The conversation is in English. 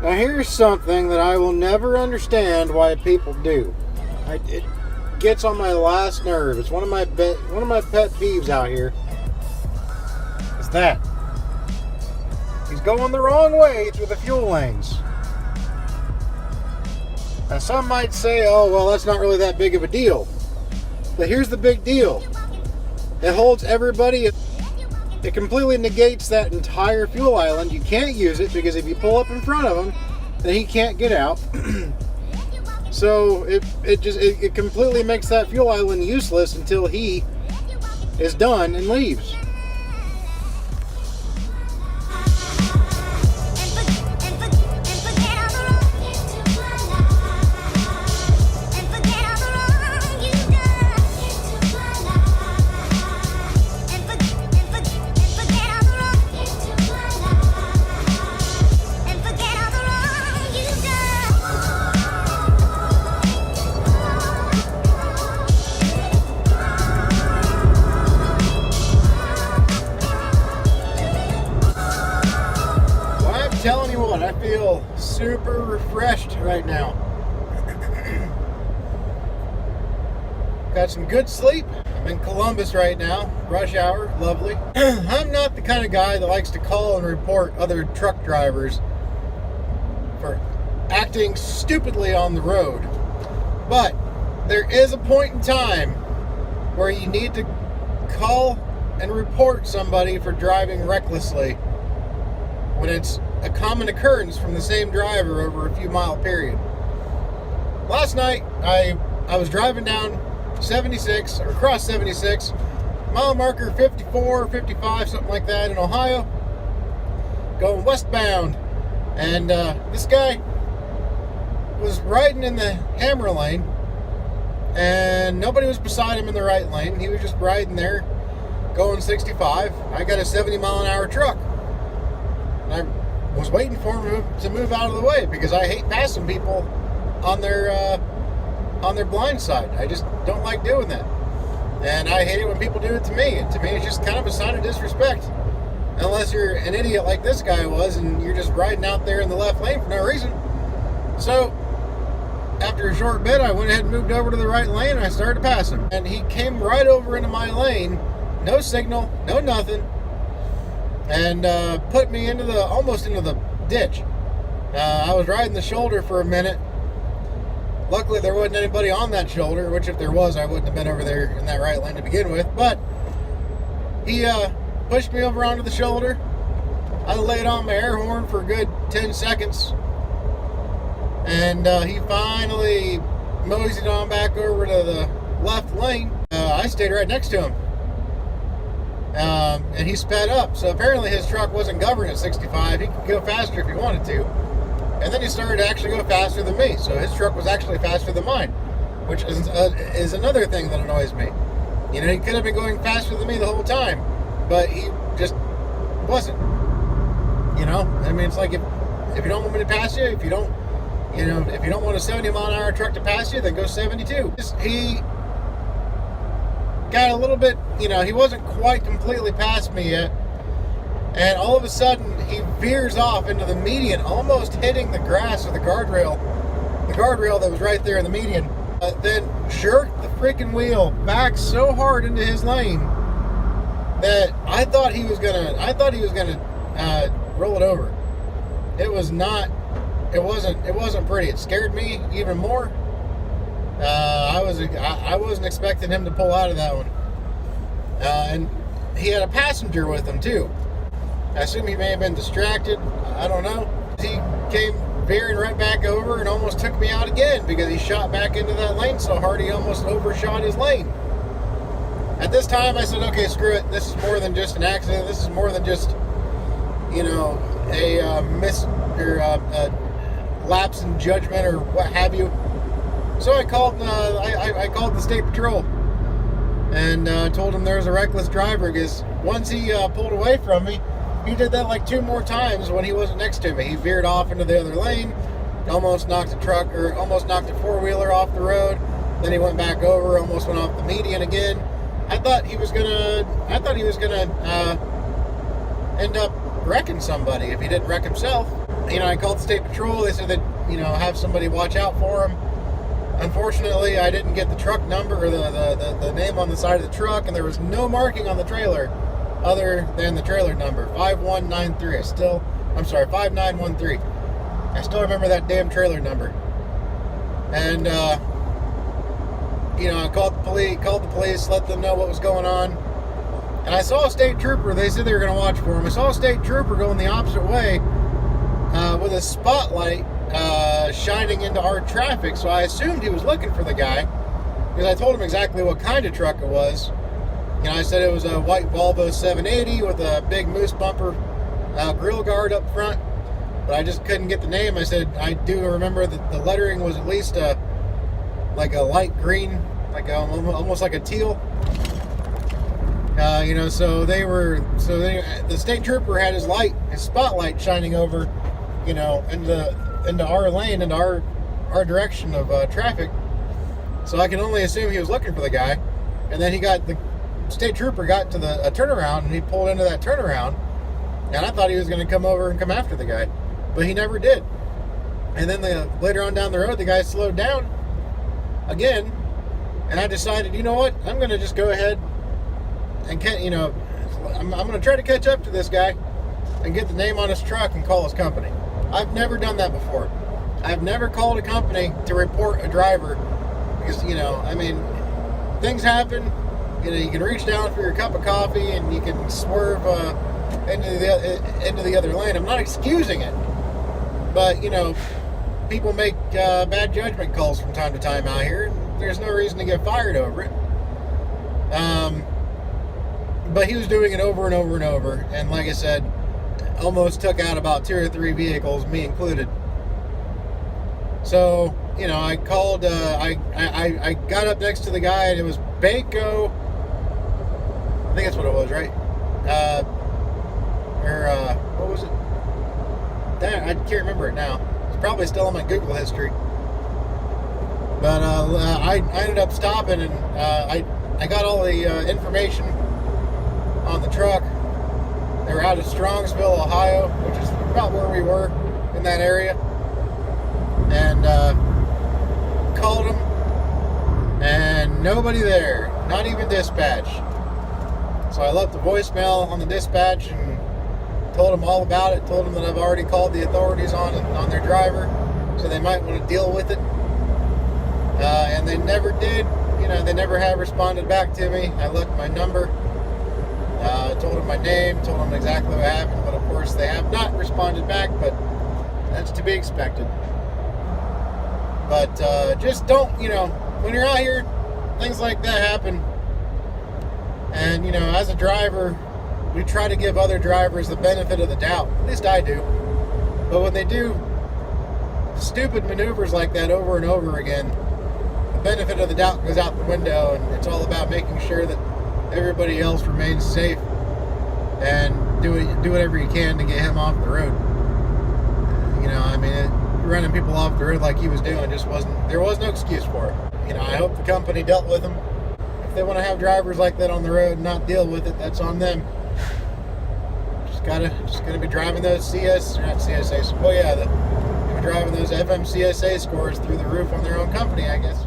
Now here's something that I will never understand why people do. It gets on my last nerve. It's one of my pet peeves out here. It's that he's going the wrong way through the fuel lanes. Now some might say, "Oh well, that's not really that big of a deal." But here's the big deal. It holds everybody. It completely negates that entire fuel island. You can't use it because if you pull up in front of him, then he can't get out. So it completely makes that fuel island useless until he is done and leaves. Telling you what, I feel super refreshed right now. Got some good sleep. I'm in Columbus right now, rush hour, lovely. I'm not the kind of guy that likes to call and report other truck drivers for acting stupidly on the road. But there is a point in time where you need to call and report somebody for driving recklessly when it's a common occurrence from the same driver over a few mile period. Last night, I was driving down 76, or across 76, mile marker 54, 55, something like that in Ohio, going westbound. And this guy was riding in the hammer lane, and nobody was beside him in the right lane. He was just riding there, going 65. I got a 70 mile an hour truck. And I was waiting for him to move out of the way because I hate passing people on their blind side. I just don't like doing that. And I hate it when people do it to me. And to me, it's just kind of a sign of disrespect. Unless you're an idiot like this guy was and you're just riding out there in the left lane for no reason. So, after a short bit, I went ahead and moved over to the right lane and I started to pass him. And he came right over into my lane. No signal, no nothing. And put me almost into the ditch. I was riding the shoulder for a minute. Luckily, there wasn't anybody on that shoulder, which if there was, I wouldn't have been over there in that right lane to begin with. But he pushed me over onto the shoulder. I laid on my air horn for a good 10 seconds. And he finally moseyed on back over to the left lane. I stayed right next to him. And he sped up. So apparently his truck wasn't governed at 65. He could go faster if he wanted to. And then he started to actually go faster than me. So his truck was actually faster than mine, which is another thing that annoys me. You know, he could have been going faster than me the whole time, but he just wasn't. You know, I mean, it's like if you don't want me to pass you, if you don't want a 70 mile an hour truck to pass you, then go 72. He got a little bit, he wasn't quite completely past me yet. And all of a sudden, he veers off into the median, almost hitting the grass or the guardrail that was right there in the median. Then jerked the freaking wheel back so hard into his lane that I thought he was gonna roll it over. It wasn't pretty. It scared me even more. I wasn't expecting him to pull out of that one. And he had a passenger with him too. I assume he may have been distracted. I don't know. He came veering right back over and almost took me out again because he shot back into that lane so hard he almost overshot his lane. At this time, I said, okay, screw it. This is more than just an accident. This is more than just, a miss or a lapse in judgment or what have you. So I called. I called the state patrol and told him there was a reckless driver because once he pulled away from me. He did that like 2 more times when he wasn't next to me. He veered off into the other lane, almost knocked a 4-wheeler off the road. Then he went back over, almost went off the median again. I thought he was gonna end up wrecking somebody if he didn't wreck himself. I called the state patrol. They said that, have somebody watch out for him. Unfortunately, I didn't get the truck number or the name on the side of the truck, and there was no marking on the trailer other than the trailer number, 5193. 5913. I still remember that damn trailer number. And, I called the police, let them know what was going on. And I saw a state trooper. They said they were going to watch for him. I saw a state trooper going the opposite way with a spotlight shining into our traffic. So I assumed he was looking for the guy because I told him exactly what kind of truck it was. I said it was a white Volvo 780 with a big moose bumper grill guard up front. But I just couldn't get the name. I said I do remember that the lettering was at least like a light green, almost like a teal. The state trooper had his spotlight shining over, into our lane, into our direction of traffic. So I can only assume he was looking for the guy. And then the state trooper got to a turnaround, and he pulled into that turnaround. And I thought he was going to come over and come after the guy, but he never did. And then later on down the road, the guy slowed down again, and I decided, you know what? I'm going to just go ahead and I'm going to try to catch up to this guy and get the name on his truck and call his company. I've never done that before. I've never called a company to report a driver because, things happen. You can reach down for your cup of coffee and you can swerve into the other lane. I'm not excusing it, but people make bad judgment calls from time to time out here, and there's no reason to get fired over it. But he was doing it over and over and over, and like I said, almost took out about 2 or 3 vehicles, me included. So I called. I got up next to the guy, and it was Baco. I think that's what it was, right? What was it? I can't remember it now. It's probably still on my Google history. But I ended up stopping, and I got all the information on the truck. They were out of Strongsville, Ohio, which is about where we were in that area. And called them, and nobody there, not even dispatch. So I left a voicemail on the dispatch and told them all about it. Told them that I've already called the authorities on their driver, so they might want to deal with it. And they never did. They never have responded back to me. I left my number, told them my name, told them exactly what happened, but of course they have not responded back. But that's to be expected. But just don't, when you're out here, things like that happen. And, as a driver, we try to give other drivers the benefit of the doubt. At least I do. But when they do stupid maneuvers like that over and over again, the benefit of the doubt goes out the window, and it's all about making sure that everybody else remains safe and do whatever you can to get him off the road. Running people off the road like he was doing there was no excuse for it. I hope the company dealt with him. If they want to have drivers like that on the road and not deal with it, that's on them. Just gotta be driving those driving those FMCSA scores through the roof on their own company, I guess.